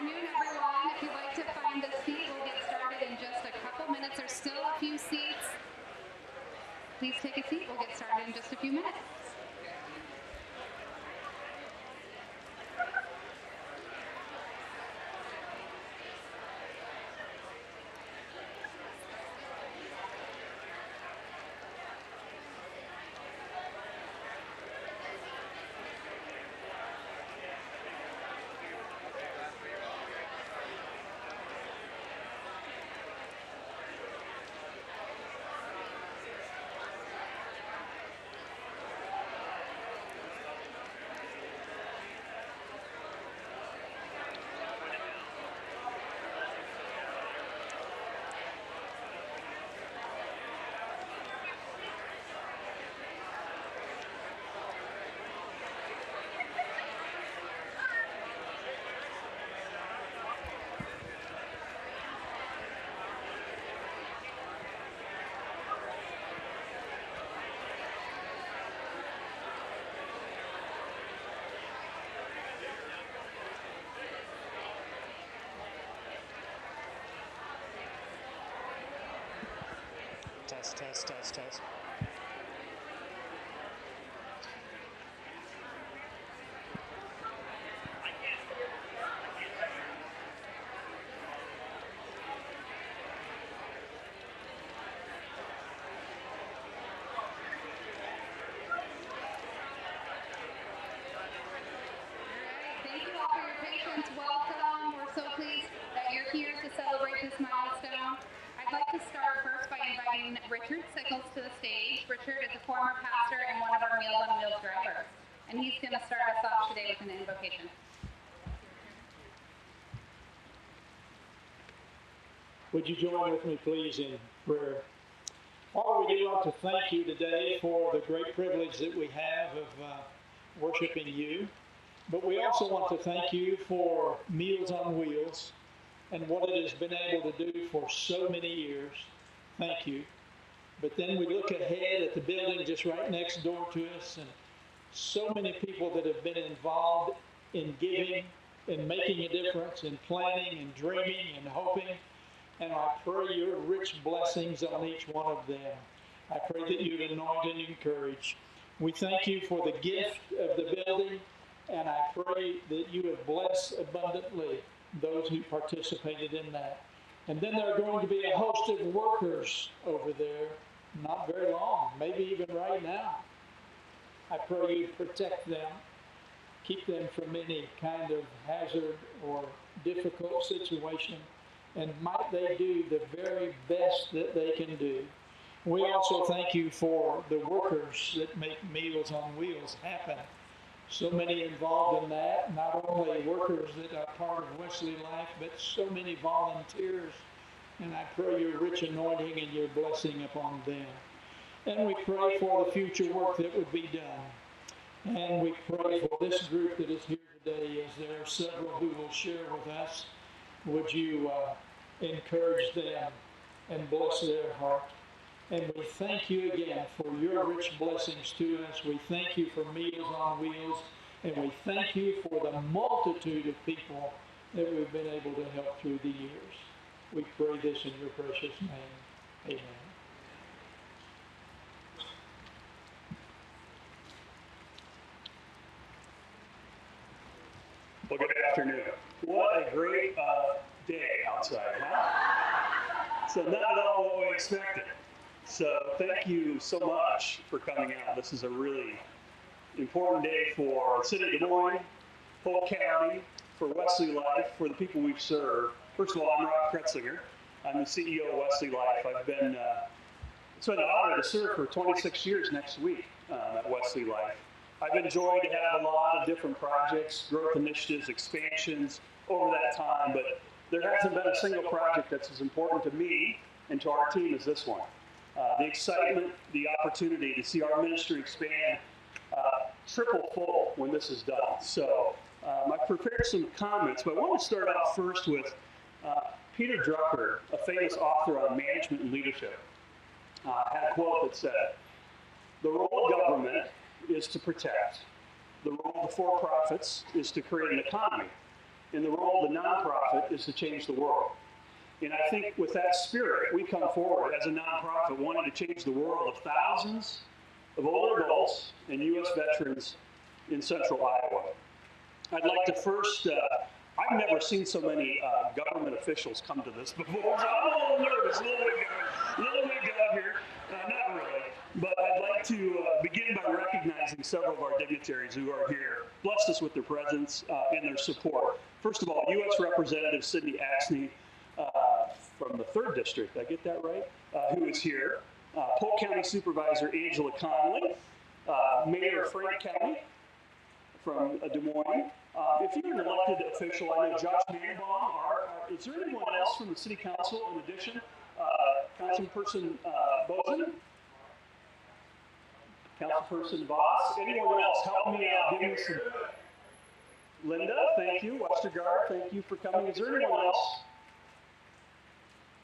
afternoon, everyone. If you'd like to find a seat, we'll get started in just a couple minutes. There's still a few seats. Please take a seat. We'll get started in just a few minutes. Test. Thank you all for your patience. Welcome. We're so pleased that you're here to celebrate this milestone. I'd like to start first by inviting Richard Sickles to the stage. Richard is a former pastor and one of our Meals on Wheels drivers, and he's going to start us off today with an invocation. Would you join with me, please, in prayer? Father, we do want to thank you today for the great privilege that we have of worshiping you. But we also want to thank you for Meals on Wheels and what it has been able to do for so many years. Thank you. But then we look ahead at the building just right next door to us, and so many people that have been involved in giving and making a difference, in planning and dreaming and hoping. And I pray your rich blessings on each one of them. I pray that you'd anoint and encourage. We thank you for the gift of the building, and I pray that you would bless abundantly those who participated in that. And then there are going to be a host of workers over there, not very long, maybe even right now. I pray you protect them, keep them from any kind of hazard or difficult situation, and might they do the very best that they can do. We also thank you for the workers that make Meals on Wheels happen. So many involved in that, not only workers that are part of WesleyLife, but so many volunteers. And I pray your rich anointing and your blessing upon them. And we pray for the future work that would be done. And we pray for this group that is here today, as there are several who will share with us. Would you encourage them and bless their heart? And we thank you again for your rich blessings to us. We thank you for Meals on Wheels. And we thank you for the multitude of people that we've been able to help through the years. We pray this in your precious name. Amen. Well, good afternoon. What a great day outside, huh? So not at all what we expected. So thank you so much for coming out. This is a really important day for the city of Des Moines, Polk County, for WesleyLife, for the people we've served. First of all, I'm Rob Kretzinger. I'm the CEO of WesleyLife. It's been an honor to serve for 26 years next week at WesleyLife. I've enjoyed to have a lot of different projects, growth initiatives, expansions over that time, but there hasn't been a single project that's as important to me and to our team as this one. The excitement, the opportunity to see our ministry expand triple fold when this is done. So I've prepared some comments, but I want to start off first with Peter Drucker, a famous author on management and leadership, had a quote that said, "The role of government is to protect. The role of the for-profits is to create an economy. And the role of the nonprofit is to change the world. And I think with that spirit, we come forward as a nonprofit wanting to change the world of thousands of older adults and U.S. veterans in central Iowa. I'd like to first, I've never seen so many government officials come to this before, so I'm a little nervous, a little bit out here, not really. But I'd like to begin by recognizing several of our dignitaries who are here, blessed us with their presence and their support. First of all, U.S. Representative Sidney Axney from the 3rd District, did I get that right? Who is here. Polk County Supervisor Angela Conley, Mayor of Frank County from Des Moines. If you're an elected official, I know Josh Manbaum. Is there anyone else from the City Council in addition? Councilperson Bozen? Councilperson Voss? Anyone else? Help me out. Give me some. Linda, thank you. Westergaard, thank you for coming. Is there anyone else?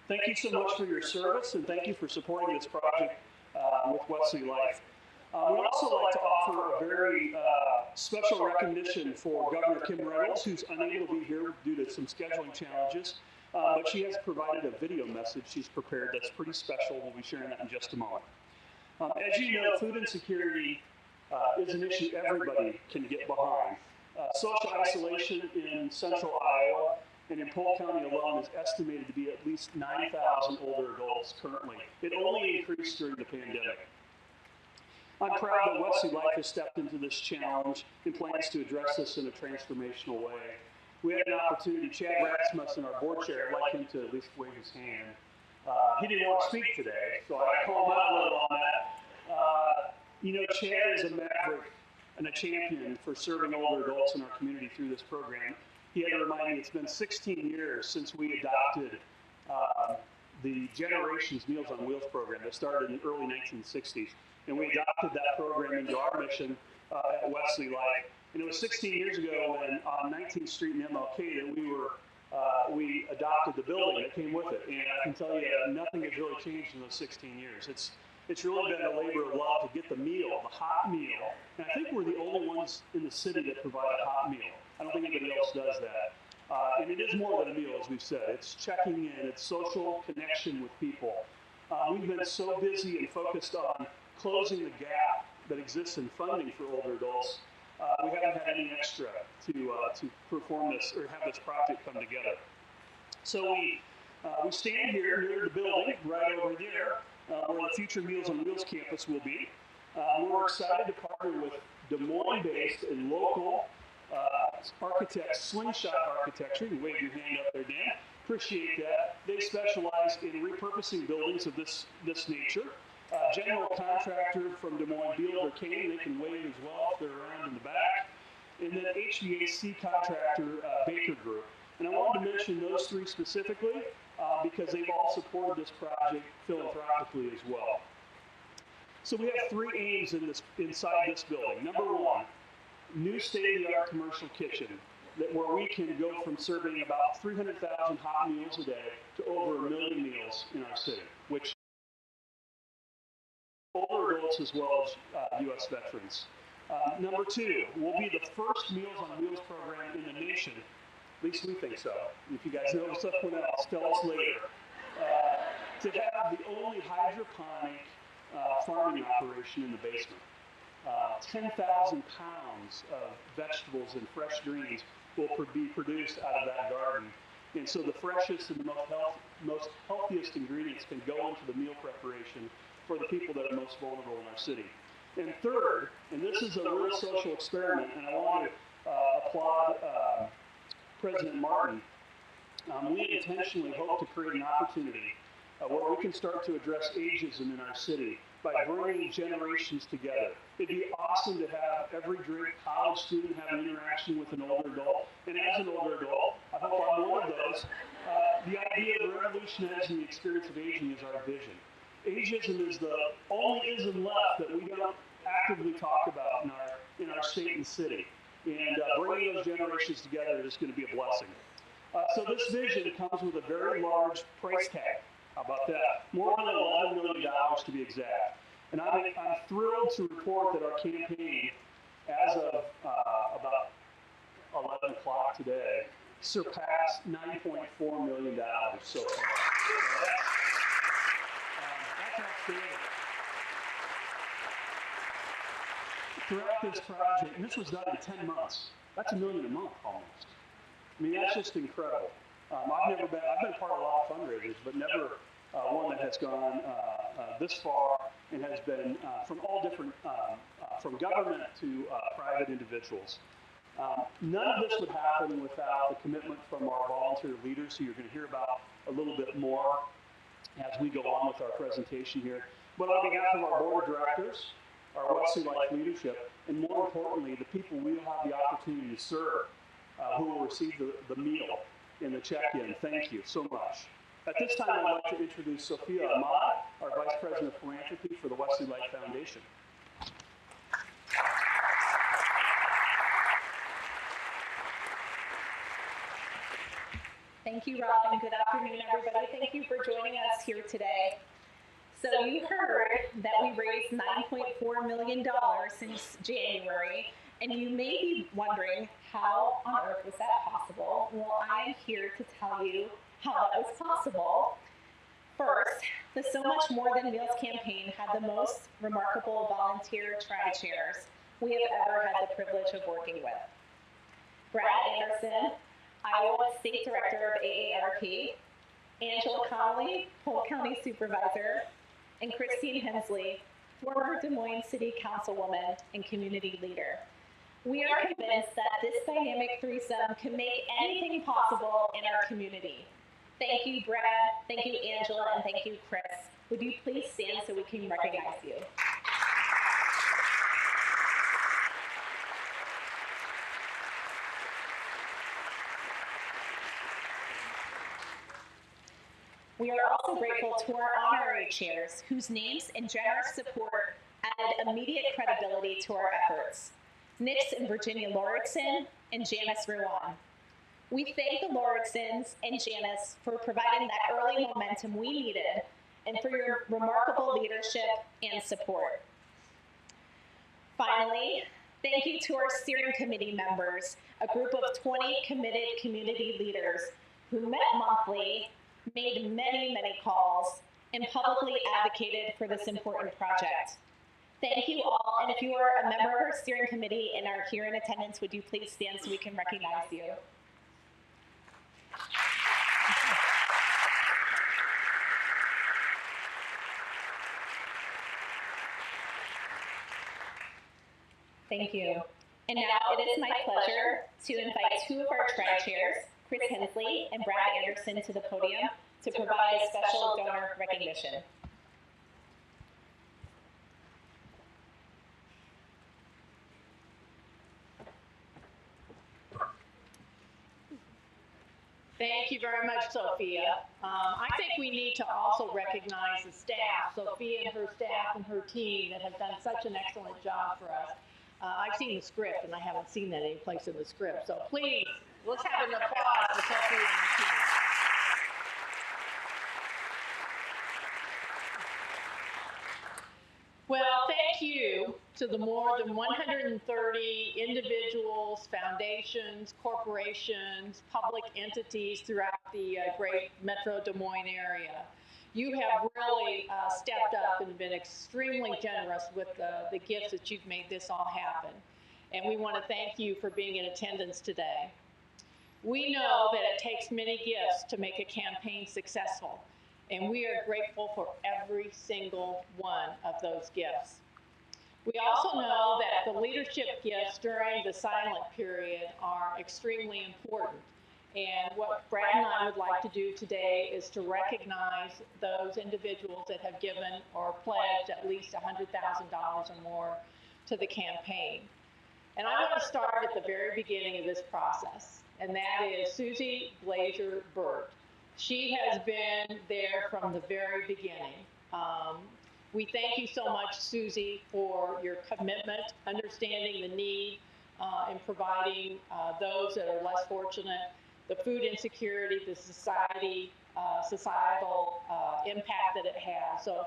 Thank you so much for your service, and thank you for supporting this project with WesleyLife. We'd also like to offer a very special recognition for Governor Kim Reynolds, who's unable to be here due to some scheduling challenges, but she has provided a video message she's prepared that's pretty special. We'll be sharing that in just a moment. As you know, food insecurity is an issue everybody can get behind. Social isolation in central Iowa and in Polk County alone is estimated to be at least 9,000 older adults currently. It only increased during the pandemic. I'm proud that WesleyLife has stepped into this challenge and plans to address this in a transformational way. We had an opportunity, Chad Rasmussen, our board chair, I'd like him to at least wave his hand. He didn't want to speak today, so I called him out a little on that. You know, Chad is a maverick and a champion for serving older adults in our community through this program. He had to remind me it's been 16 years since we adopted the Generations Meals on Wheels program that started in the early 1960s. And we adopted that program into our mission at WesleyLife. And it was 16 years ago when on 19th Street in MLK that we adopted the building that came with it. And I can tell you nothing has really changed in those 16 years. It's really been a labor of love to get the meal, the hot meal. And I think we're the only ones in the city that provide a hot meal. I don't think anybody else does that. And it is more than a meal, as we've said. It's checking in, it's social connection with people. We've been so busy and focused on closing the gap that exists in funding for older adults. We haven't had any extra to perform this or have this project come together. So we stand here near the building, right over there, where the future Meals on Wheels campus will be. We're excited to partner with Des Moines-based and local architects, Slingshot Architecture. You wave your hand up there, Dan. Appreciate that. They specialize in repurposing buildings of this nature. General contractor from Des Moines, Beal Kane, they can wave as well if they're around in the back. And then HVAC contractor, Baker Group. And I wanted to mention those three specifically because they've all supported this project philanthropically as well. So we have three aims inside this building. Number one, new state-of-the-art commercial kitchen where we can go from serving about 300,000 hot meals a day to over 1 million meals in our city, which older adults as well as U.S. veterans. Number two, we'll be the first Meals on Wheels program in the nation, at least we think so. If you guys know someone else, tell us later. To have the only hydroponic farming operation in the basement. 10,000 pounds of vegetables and fresh greens will be produced out of that garden. And so the freshest and the most healthiest ingredients can go into the meal preparation for the people that are most vulnerable in our city. And third, and this is a real social experiment, and I want to applaud President Martin, we intentionally hope to create an opportunity where we can start to address ageism in our city by bringing generations together. It'd be awesome to have every college student have an interaction with an older adult. And as an older adult, I hope I'm one of those. The idea of revolutionizing the experience of aging is our vision. Ageism is the only ism left that we don't actively talk about in our state and city. And bringing those generations together is going to be a blessing. So this vision comes with a very large price tag. How about that? More than $11 million to be exact. And I'm thrilled to report that our campaign, as of about 11 o'clock today, surpassed $9.4 million so far. So that's outstanding. Throughout this project, and this was done in 10 months. That's $1 million a month almost. I mean, that's just incredible. I've been part of a lot of fundraisers, but never one that has gone this far and has been from all different, from government to private individuals. None of this would happen without the commitment from our volunteer leaders, who you're going to hear about a little bit more as we go on with our presentation here. But on behalf of our board of directors, our WesleyLife leadership, and more importantly, the people we will have the opportunity to serve, who will receive the meal in the check-in. Thank you so much. At this time, I'd like to introduce Sophia Ahmad, our Vice President of Philanthropy for the WesleyLife Foundation. Thank you, Rob, and good afternoon, everybody. Thank you for joining us here today. So you heard that we raised $9.4 million since January, and you may be wondering, how on earth was that possible? Well, I am here to tell you how that was possible. First, the So Much More Than Meals campaign had the most remarkable volunteer tri-chairs we have ever had the privilege of working with. Brad Anderson, Iowa State Director of AARP, Angela Connolly, Polk County Supervisor, and Christine Hensley, former Des Moines City Councilwoman and community leader. We are convinced that this dynamic threesome can make anything possible in our community. Thank you, Brad, thank you, Angela, and thank you, Chris. Would you please stand so we can recognize you? We are also grateful to our honorary chairs, whose names and generous support added immediate credibility to our efforts. Nix and Virginia Lauritsen and Janice Ruan. We thank the Lauritsens and Janice for providing that early momentum we needed and for your remarkable leadership and support. Finally, thank you to our steering committee members, a group of 20 committed community leaders who met monthly, made many, many calls, and publicly advocated for this important project. Thank you all, and if you are a member of our steering committee and are here in attendance, would you please stand so we can recognize you? Thank you. And now it is my pleasure to invite two of our tri-chairs, Chris Hensley and Brad Anderson, to the podium to provide a special donor recognition. Thank you very much, Sophia. I think we need to also recognize the staff, Sophia and her staff and her team that have done such an excellent job for us. I've seen the script, and I haven't seen that any place in the script. So please, let's have an applause for Sophia and the team. Well, thank you to the more than 130 individuals, foundations, corporations, public entities throughout the great Metro Des Moines area. You have really stepped up and been extremely generous with the gifts that you've made this all happen. And we want to thank you for being in attendance today. We know that it takes many gifts to make a campaign successful, and we are grateful for every single one of those gifts. We also know that the leadership gifts during the silent period are extremely important. And what Brad and I would like to do today is to recognize those individuals that have given or pledged at least $100,000 or more to the campaign. And I want to start at the very beginning of this process, and that is Susie Glazer Burt. She has been there from the very beginning. We thank you so much, Susie, for your commitment, understanding the need, and providing those that are less fortunate, the food insecurity, the societal impact that it has. So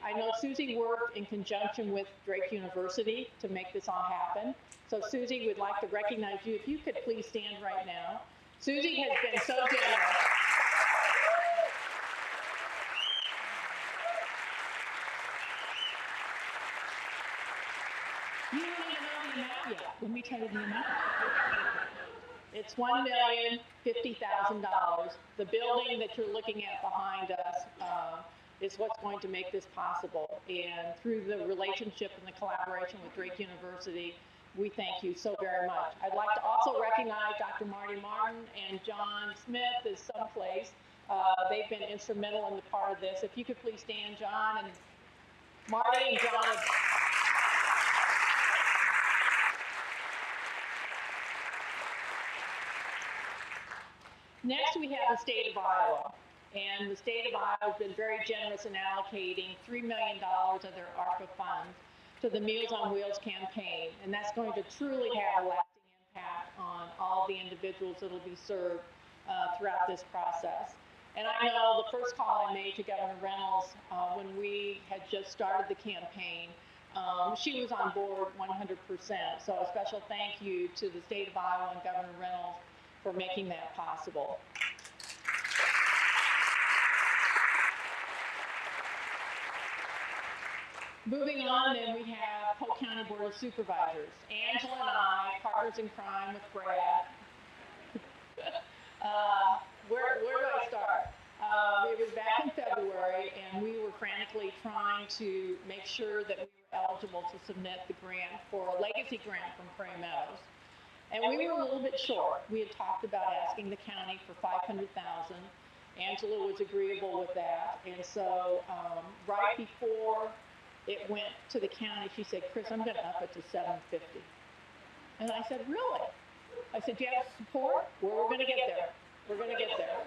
I know Susie worked in conjunction with Drake University to make this all happen. So Susie, we'd like to recognize you. If you could please stand right now. Susie has been so generous. You don't even know the amount yet. Let me tell you the amount. It's $1,050,000. The building that you're looking at behind us is what's going to make this possible. And through the relationship and the collaboration with Drake University, we thank you so very much. I'd like to also recognize Dr. Marty Martin and John Smith is someplace. They've been instrumental in the part of this. If you could please stand, John and Marty and John. Next, we have the state of Iowa. And the state of Iowa has been very generous in allocating $3 million of their ARPA funds to the Meals on Wheels campaign. And that's going to truly have a lasting impact on all the individuals that will be served throughout this process. And I know the first call I made to Governor Reynolds when we had just started the campaign, she was on board 100%. So a special thank you to the state of Iowa and Governor Reynolds for making that possible. Moving on, then we have Polk County Board of Supervisors. Angela and I, partners in crime with Brad. Where do I start? It was back in February, and we were frantically trying to make sure that we were eligible to submit the grant for a legacy grant from Prairie Meadows. And we were a little bit short. We had talked about asking the county for $500,000. Angela was agreeable with that. And so right before it went to the county, she said, Chris, I'm going to up it to $750,000. And I said, really? I said, do you have support? Well, we're going to get there. We're going to get there.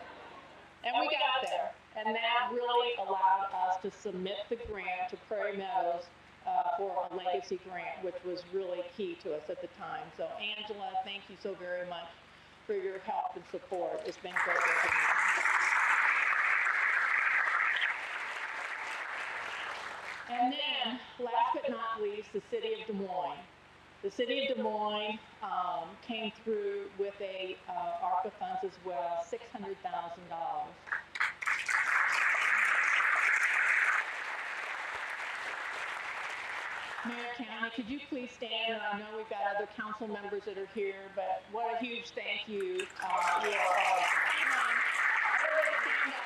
And we got there. And that really allowed us to submit the grant to Prairie Meadows for a legacy grant, which was really key to us at the time. So Angela, thank you so very much for your help and support. It's been great working with you. And then, last but not least, the City of Des Moines. The City of Des Moines came through with a ARPA funds as well, $600,000. Mayor County, could you please stand? And I know we've got other council members that are here, but what a huge thank you. You are all. Everybody stand up.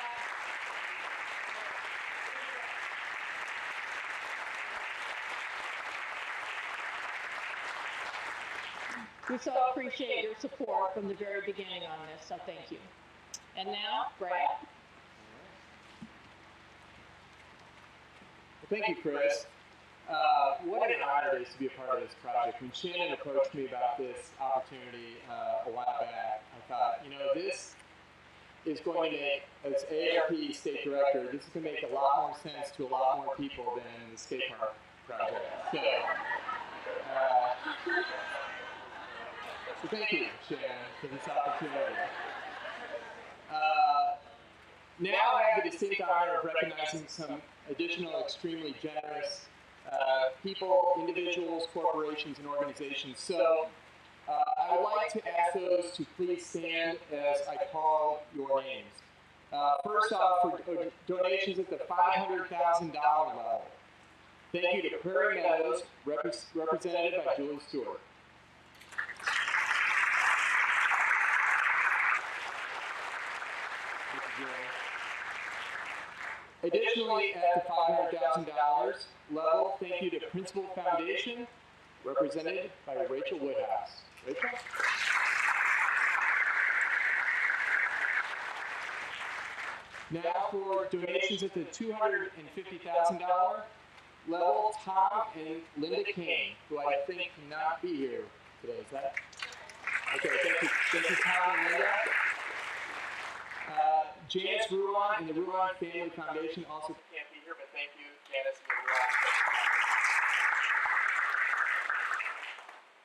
We so appreciate your support from the very beginning on this, so thank you. And now, Brad. Well, thank you, Chris. What an honor it is to be a part of this project. When Shannon approached me about this opportunity a while back, I thought, you know, this is going to make, as ARP State Director, this is going to make a lot more sense to a lot more people than the skate park project. So thank you, Shannon, for this opportunity. Now I have the distinct honor of recognizing some additional extremely generous people, individuals, corporations, and organizations. So I would like to ask those to please stand as I call your names. First off, for donations at the $500,000 level, thank you to Prairie Meadows, represented by Julie Stewart. Additionally, at the $500,000 level, thank you to Principal Foundation, represented by Rachel Woodhouse. Rachel? Now for donations at the $250,000 level, Tom and Linda Kane, who I think cannot be here today. Is that? Okay, thank you, Tom and Linda. Janice Ruan and the Ruan Family Foundation also can't be here, but thank you, Janice and the Ruan Family.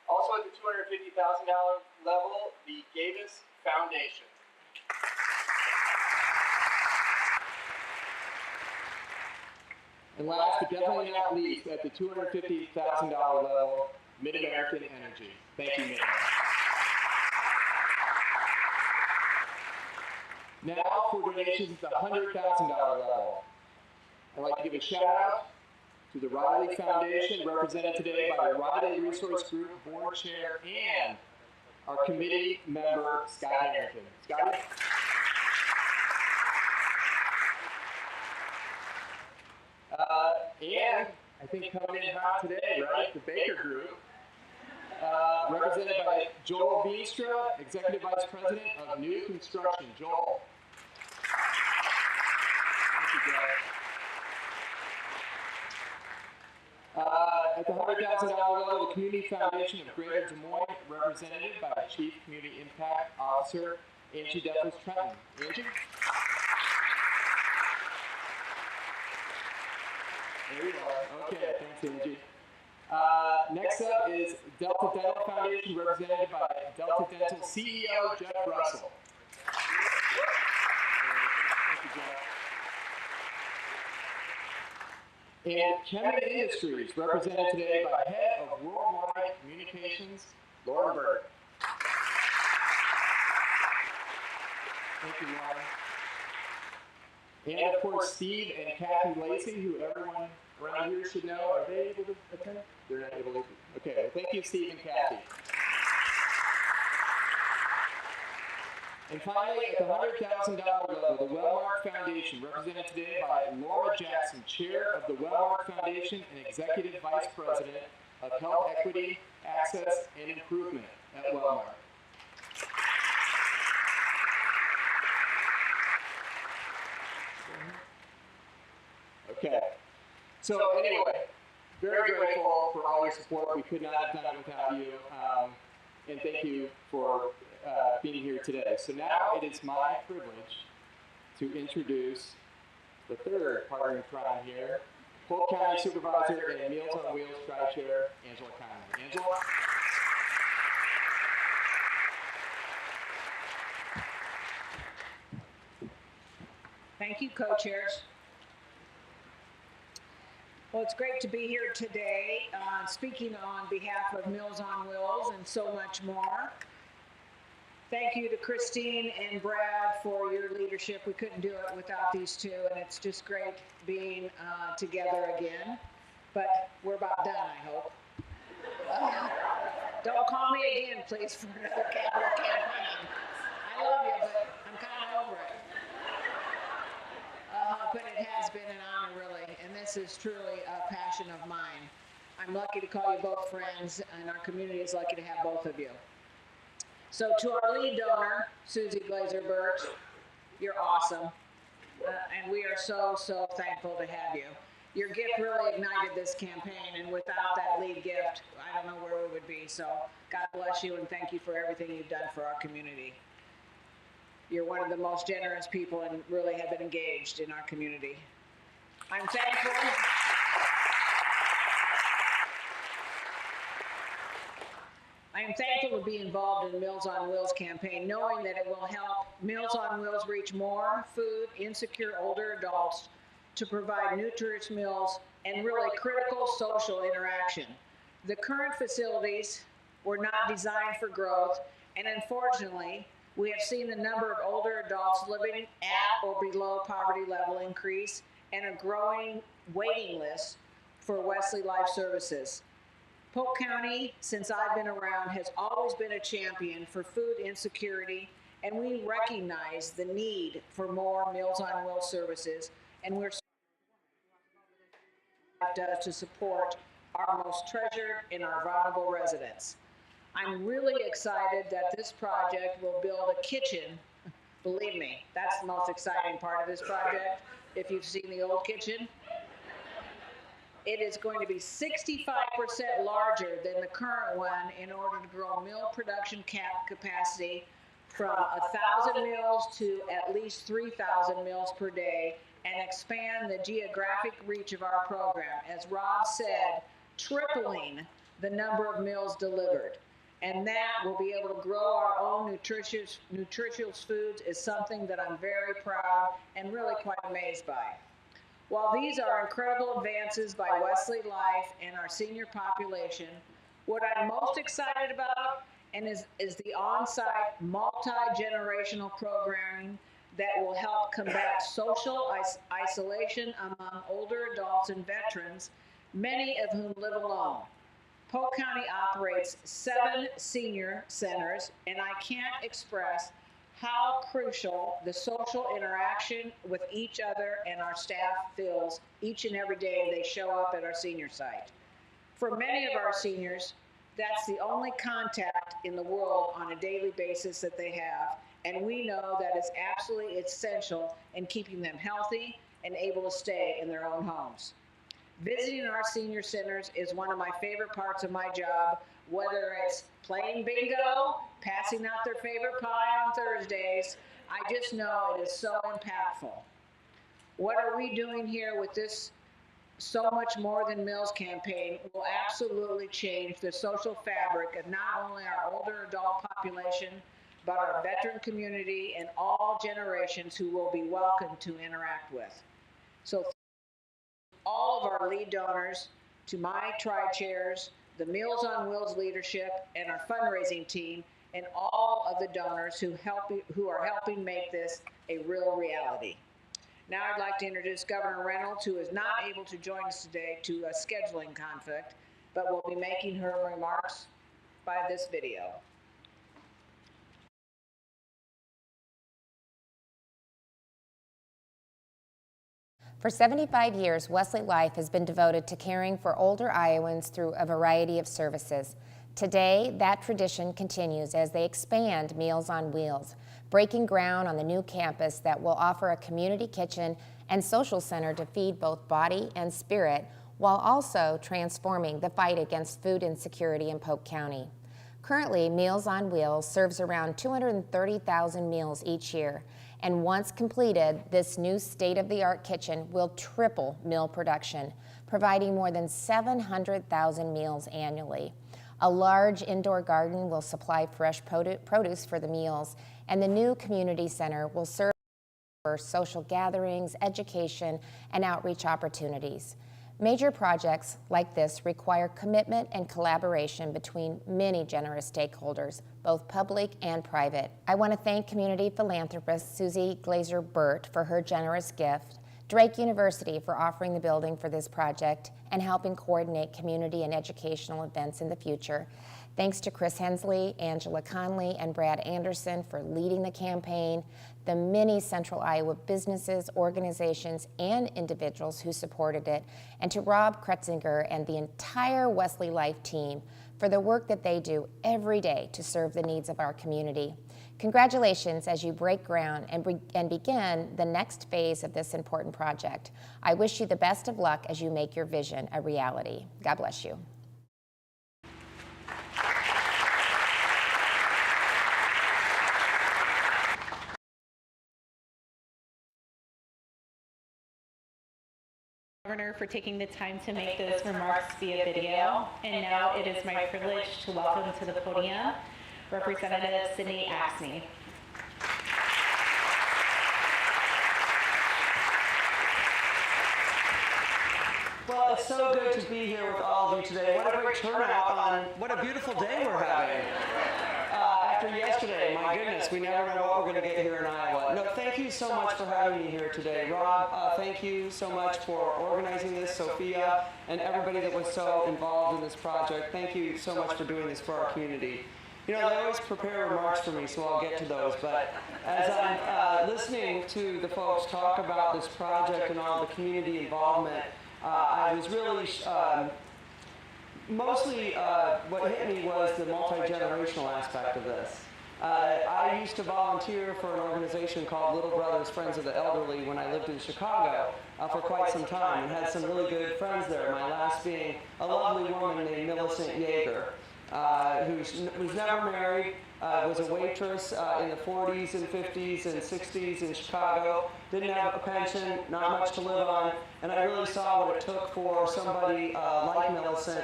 Also at the $250,000 level, the Gavis Foundation. And last but definitely not least, at the $250,000 level, Mid-American Energy. Thank you, Mid-American. Now for donations at the $100,000 level. I'd like to give a shout out to the Riley Foundation, represented today by Riley Resource Group Board Chair and our committee member, Scott Harrington. Scotty? And I think coming in hot today, right, the Baker Group, represented by Joel Veenstra, Executive Vice President of New Construction. Joel. Thank you, Joel. At the $100,000 level, the Community Foundation of Greater Des Moines, represented by Chief Community Impact Officer Angie Duffus Trenton. Angie? There you are. Okay, thanks, Angie. Next up is Delta Dental Foundation, represented by Delta Dental CEO Jeff Russell. Thank you, Jeff. And Chemin Industries, represented today by Head of Worldwide Communications, Lauren Bird. Thank you, Lauren. And of course, Steve and Kathy Lacey, who everyone around here should know. Are they able to attend? They're not able to. Okay, well, thank you, Steve and Kathy. And finally, at the $100,000 level, the Wellmark Foundation, represented today by Laura Jackson, Chair of the Wellmark Foundation and Executive Vice President of Health Equity, Access, and Improvement at Wellmark. Okay. So anyway, very grateful for all your support. We could not have done it without you. And thank you for being here today. So now it is my privilege to introduce the third partner in crime here, Polk County Supervisor and Meals on Wheels Tri-Chair, Angela Conley. Angela? Thank you, co-chairs. Well, it's great to be here today, speaking on behalf of Meals on Wheels and so much more. Thank you to Christine and Brad for your leadership. We couldn't do it without these two, and it's just great being together again. But we're about done, I hope. Don't call me again, please, for another capital campaign. I love you, but I'm kind of over it. But it has been an honor, really, and this is truly a passion of mine. I'm lucky to call you both friends, and our community is lucky to have both of you. So to our lead donor, Susie Glazer-Birch, you're awesome, and we are so, so thankful to have you. Your gift really ignited this campaign, and without that lead gift, I don't know where we would be. So God bless you, and thank you for everything you've done for our community. You're one of the most generous people and really have been engaged in our community. I'm thankful. I am thankful to be involved in Meals on Wheels campaign, knowing that it will help Meals on Wheels reach more food insecure older adults to provide nutritious meals and really critical social interaction. The current facilities were not designed for growth, and unfortunately, we have seen the number of older adults living at or below poverty level increase and a growing waiting list for WesleyLife services. Polk County, since I've been around, has always been a champion for food insecurity, and we recognize the need for more Meals on Wheels services, and we're does to support our most treasured and our vulnerable residents. I'm really excited that this project will build a kitchen. Believe me, that's the most exciting part of this project. If you've seen the old kitchen, it is going to be 65% larger than the current one in order to grow meal production capacity from 1,000 meals to at least 3,000 meals per day and expand the geographic reach of our program. As Rob said, tripling the number of meals delivered. And that will be able to grow our own nutritious foods is something that I'm very proud and really quite amazed by. While these are incredible advances by WesleyLife and our senior population, what I'm most excited about is the on-site multi-generational programming that will help combat social isolation among older adults and veterans, many of whom live alone. Polk County operates 7 senior centers, and I can't express how crucial the social interaction with each other and our staff feels each and every day they show up at our senior site. For many of our seniors, that's the only contact in the world on a daily basis that they have, and we know that it's absolutely essential in keeping them healthy and able to stay in their own homes. Visiting our senior centers is one of my favorite parts of my job, whether it's playing bingo, passing out their favorite pie on Thursdays. I just know it is so impactful. What are we doing here with this So Much More Than Meals campaign will absolutely change the social fabric of not only our older adult population, but our veteran community and all generations who will be welcome to interact with. So all of our lead donors, to my tri-chairs, the Meals on Wheels leadership, and our fundraising team, and all of the donors who are helping make this a real reality. Now I'd like to introduce Governor Reynolds, who is not able to join us today to a scheduling conflict, but will be making her remarks by this video. For 75 years, WesleyLife has been devoted to caring for older Iowans through a variety of services. Today, that tradition continues as they expand Meals on Wheels, breaking ground on the new campus that will offer a community kitchen and social center to feed both body and spirit, while also transforming the fight against food insecurity in Polk County. Currently, Meals on Wheels serves around 230,000 meals each year, and once completed, this new state-of-the-art kitchen will triple meal production, providing more than 700,000 meals annually. A large indoor garden will supply fresh produce for the meals, and the new community center will serve for social gatherings, education, and outreach opportunities. Major projects like this require commitment and collaboration between many generous stakeholders, both public and private. I want to thank community philanthropist Susie Glazer-Burt for her generous gift, Drake University for offering the building for this project and helping coordinate community and educational events in the future. Thanks to Chris Hensley, Angela Conley, and Brad Anderson for leading the campaign, the many Central Iowa businesses, organizations, and individuals who supported it, and to Rob Kretzinger and the entire WesleyLife team for the work that they do every day to serve the needs of our community. Congratulations as you break ground and begin the next phase of this important project. I wish you the best of luck as you make your vision a reality. God bless you. Governor, for taking the time to make those remarks via video. And now it is my privilege to welcome to the podium Representative Sydney Axney. Well, it's so good to be here with all of you today. What a great turnout on what a beautiful day we're having. After yesterday, my goodness, we never know what we're going to get here in Iowa. No, thank you so much for having me here today. Rob, thank you so much for organizing this, Sophia, and everybody that was so involved in this project. Thank you so much for doing this for our community. You know, they always prepare remarks for me, so I'll get to those, but as I'm listening to the folks talk about this project and all the community involvement, I was really mostly what hit me was the multi-generational aspect of this. I used to volunteer for an organization called Little Brothers Friends of the Elderly when I lived in Chicago for quite some time and had some really good friends there, my last being a lovely woman named Millicent Yeager, who was never married, was a waitress in the 40s and 50s and 60s in Chicago, didn't have a pension, not much to live on, and I really saw what it took for somebody like Millicent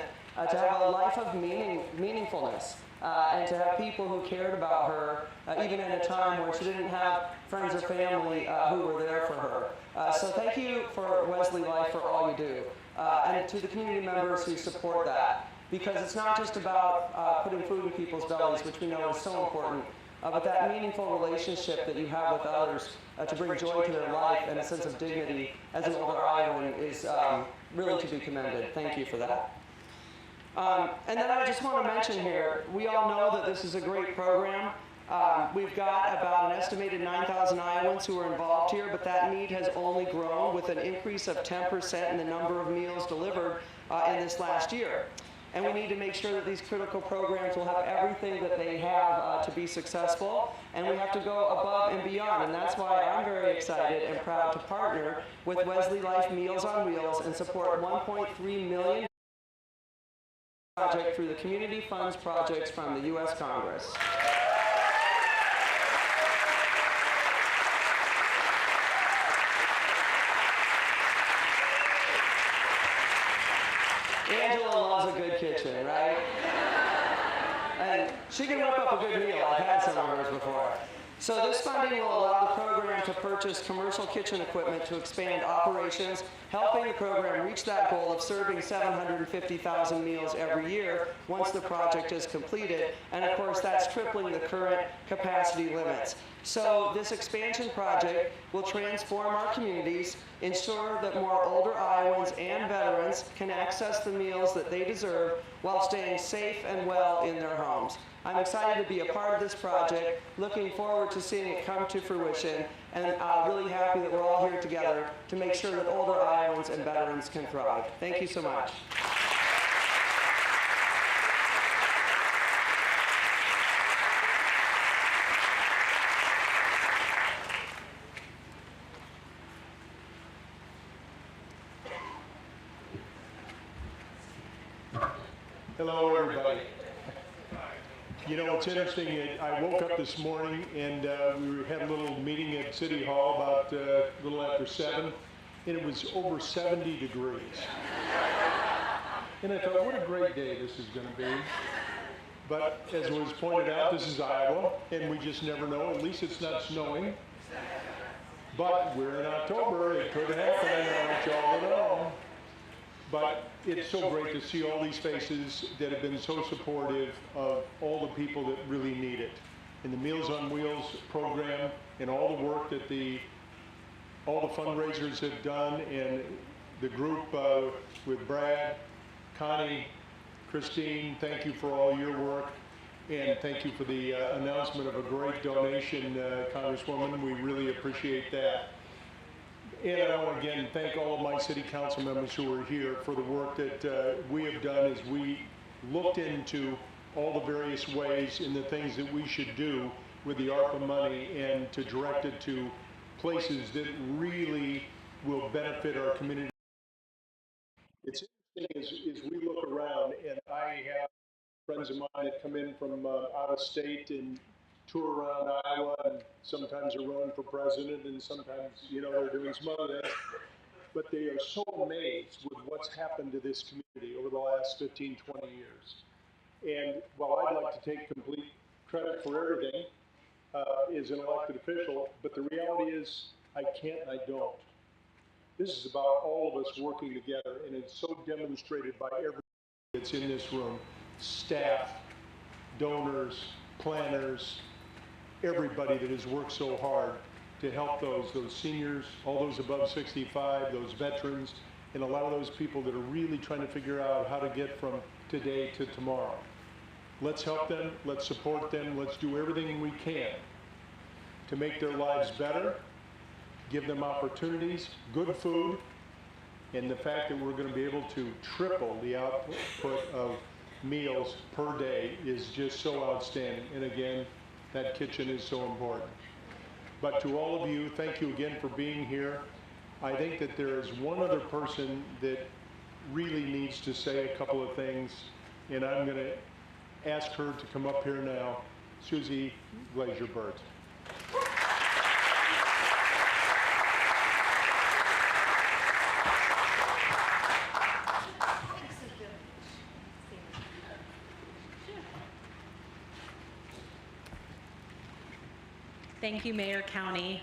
to have a life of meaningfulness, and to have people who cared about her, even in a time where she didn't have friends or family who were there for her. So thank you for WesleyLife for all you do, and to the community members who support that. Because it's not just about putting food in people's bellies, which we know is so important, but that meaningful relationship that you have with others to bring joy to their life and a sense of dignity as an older Iowan is really to be commended. Thank you for that. And then I just want to mention here, we all know that this is a great program. We've got about an estimated 9,000 Iowans who are involved here, but that need has only grown with an increase of 10% in the number of meals delivered in this last year. And we need to make sure that these critical programs will have everything that they have to be successful, and we have to go above and beyond. And that's why I'm very excited and proud to partner with WesleyLife Meals on Wheels and support $1.3 million project through the Community Funds projects from the U.S. Congress. Angela loves a good kitchen, right? And she can whip up a good meal. I've had some of hers before. So this funding will allow the program to purchase commercial kitchen equipment to expand operations, helping the program reach that goal of serving 750,000 meals every year once the project is completed. And of course, that's tripling the current capacity limits. So this expansion project will transform our communities, ensure that more older Iowans and veterans can access the meals that they deserve while staying safe and well in their homes. I'm excited to be a part of this project, looking forward to seeing it come to fruition, and really happy that we're all here together to make sure that older Iowans and veterans can thrive. Thank you so much. Hello, everybody. You know, it's interesting. I woke up this morning and we had a little meeting at City Hall about a little after 7, and it was over 70 degrees. And I thought, what a great day this is going to be. But as was pointed out, this is Iowa, and we just never know. At least it's not snowing. But we're in October. It could happen. I want you all to know. But it's so great to see all these faces that have been so supportive of all the people that really need it. In the Meals on Wheels program and all the work that all the fundraisers have done, and the group with Brad, Connie, Christine, thank you for all your work. And thank you for the announcement of a great donation, Congresswoman. We really appreciate that. And I want to again thank all of my city council members who are here for the work that we have done as we looked into all the various ways and the things that we should do with the ARPA money, and to direct it to places that really will benefit our community. It's interesting as we look around, and I have friends of mine that come in from out of state and tour around Iowa, and sometimes are running for president, and sometimes, you know, they're doing some other things. But they are so amazed with what's happened to this community over the last 15, 20 years. And while I'd like to take complete credit for everything as an elected official, but the reality is I can't and I don't. This is about all of us working together, and it's so demonstrated by everybody that's in this room, staff, donors, planners, everybody that has worked so hard to help those seniors, all those above 65, those veterans, and a lot of those people that are really trying to figure out how to get from today to tomorrow. Let's help them, let's support them, let's do everything we can to make their lives better, give them opportunities, good food, and the fact that we're going to be able to triple the output of meals per day is just so outstanding. And again, that kitchen is so important. But to all of you, thank you again for being here. I think that there is one other person that really needs to say a couple of things, and I'm going to ask her to come up here now, Susie Glazier-Burt. Thank you, Mayor County.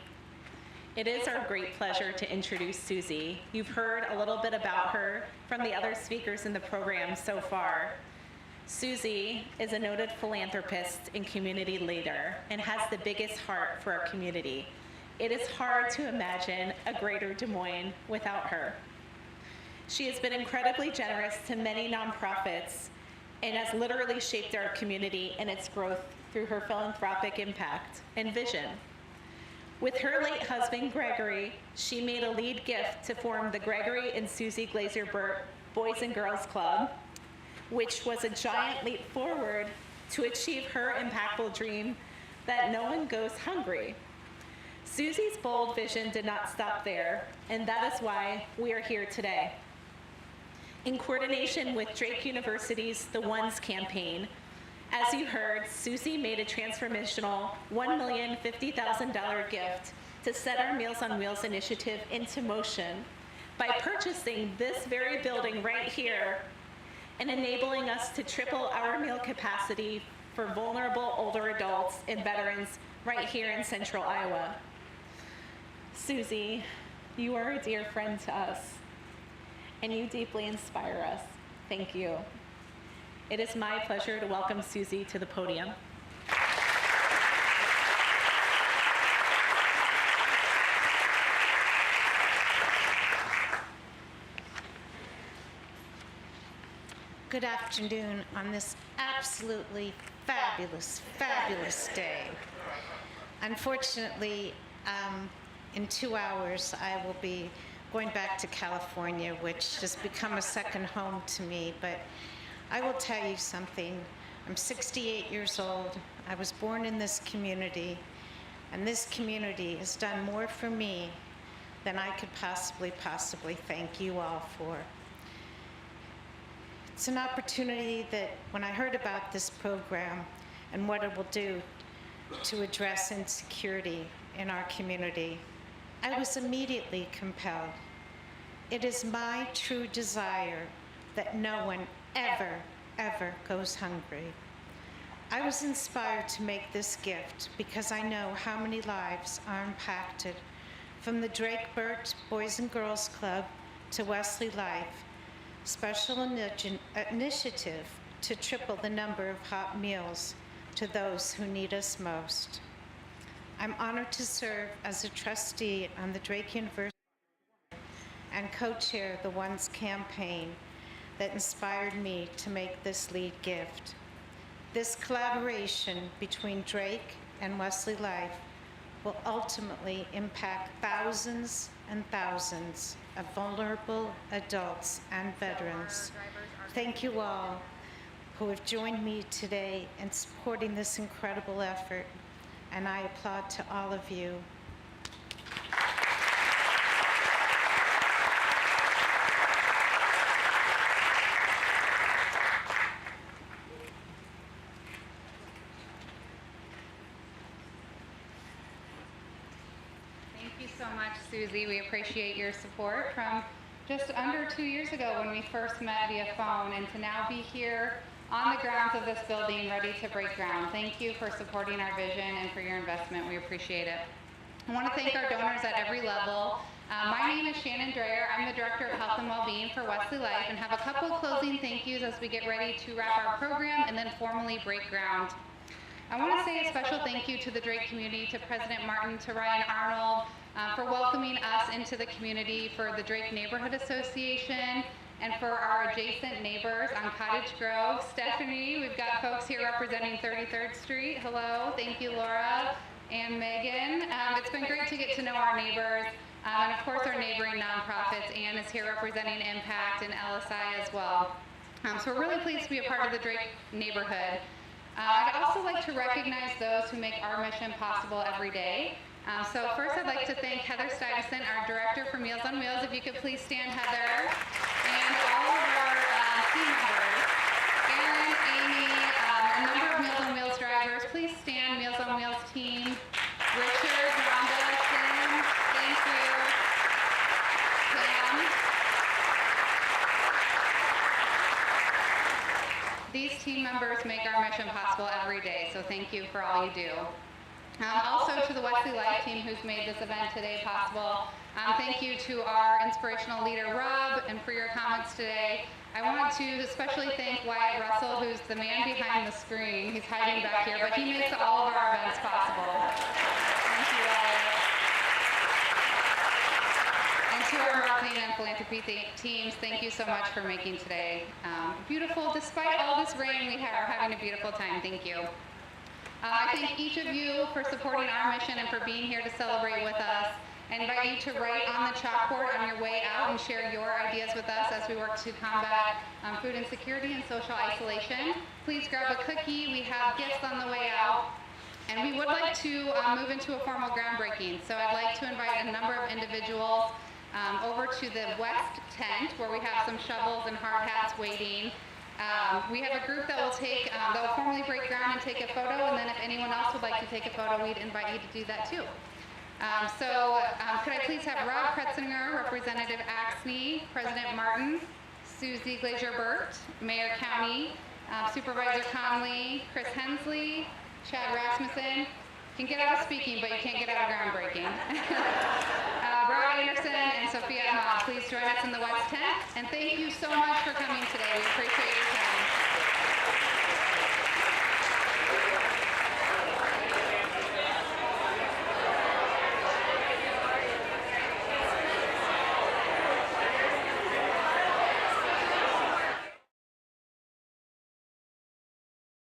It is our great pleasure to introduce Susie. You've heard a little bit about her from the other speakers in the program so far. Susie is a noted philanthropist and community leader and has the biggest heart for our community. It is hard to imagine a greater Des Moines without her. She has been incredibly generous to many nonprofits and has literally shaped our community and its growth through her philanthropic impact and vision. With her late husband, Gregory, she made a lead gift to form the Gregory and Susie Glazer-Burt Boys and Girls Club, which was a giant leap forward to achieve her impactful dream that no one goes hungry. Susie's bold vision did not stop there, and that is why we are here today. In coordination with Drake University's The Ones campaign, as you heard, Susie made a transformational $1,050,000 gift to set our Meals on Wheels initiative into motion by purchasing this very building right here and enabling us to triple our meal capacity for vulnerable older adults and veterans right here in Central Iowa. Susie, you are a dear friend to us, and you deeply inspire us. Thank you. It is my pleasure to welcome Susie to the podium. Good afternoon on this absolutely fabulous, fabulous day. Unfortunately, in 2 hours, I will be going back to California, which has become a second home to me. But I will tell you something. I'm 68 years old. I was born in this community, and this community has done more for me than I could possibly thank you all for. It's an opportunity that when I heard about this program and what it will do to address insecurity in our community, I was immediately compelled. It is my true desire that no one ever goes hungry. I was inspired to make this gift because I know how many lives are impacted, from the Drake-Burt Boys and Girls Club to WesleyLife, special initiative to triple the number of hot meals to those who need us most. I'm honored to serve as a trustee on the Drake University and co-chair the Ones campaign that inspired me to make this lead gift. This collaboration between Drake and WesleyLife will ultimately impact thousands and thousands of vulnerable adults and veterans. Thank you all who have joined me today in supporting this incredible effort, and I applaud to all of you. Thank you so much, Susie. We appreciate your support from just under 2 years ago when we first met via phone, and to now be here on the grounds of this building ready to break ground. Thank you for supporting our vision and for your investment. We appreciate it. I want to thank our donors at every level. My name is Shannon Dreyer. I'm the Director of Health and Wellbeing for WesleyLife, and have a couple of closing thank yous as we get ready to wrap our program and then formally break ground. I want to say a special thank you to the Drake community, to President Martin, to Ryan Arnold, for welcoming us into the community, for the Drake Neighborhood Association, and for our adjacent neighbors on Cottage Grove. Stephanie, we've got folks here representing 33rd Street. Hello, thank you, Laura and Megan. It's been great to get to know our neighbors, and of course our neighboring nonprofits. Ann is here representing Impact and LSI as well. So we're really pleased to be a part of the Drake neighborhood. I'd also like to recognize those who make our mission possible every day. So first I'd like to thank Heather Stuyvesant, our Director for Meals on Wheels. If you could please stand, Heather. And all of our team members, Aaron, Amy, a number of Meals on Wheels drivers. Please stand, Meals on Wheels team. Richard, Rhonda, Tim, thank you. Pam. These team members make our mission possible every day, so thank you for all you do. Also to the WesleyLife team who's made this event today possible. Thank you to our inspirational leader, Rob, and for your comments today. I want to especially thank Wyatt Russell, who's the man behind the screen. He's hiding back here, but he makes all of our events possible. Thank you, Wyatt. And to our marketing and philanthropy teams, thank you so much for making today beautiful. Despite all this rain, we are having a beautiful time. Thank you. I thank each of you for supporting our mission and for being here to celebrate with us. I invite you to write on the chalkboard on your way out and share your ideas with us as we work to combat food insecurity and social isolation. Please grab a cookie. We have gifts on the way out. And we would like to move into a formal groundbreaking. So I'd like to invite a number of individuals over to the west tent where we have some shovels and hard hats waiting. We have a group that will they'll formally break ground and take a photo, and then if anyone else would like to take a photo, we'd invite you to do that too. Could I please have Rob Kretzinger, Representative Axney, President Martin, Susie Glazier-Burt, Mayor County, Supervisor Conley, Chris Hensley, Chad Rasmussen. You can get out of speaking, but you can't get out of groundbreaking. Rob Anderson and Sophia Ahmad, please join us in the West Tent. And thank you so much for coming today. We appreciate your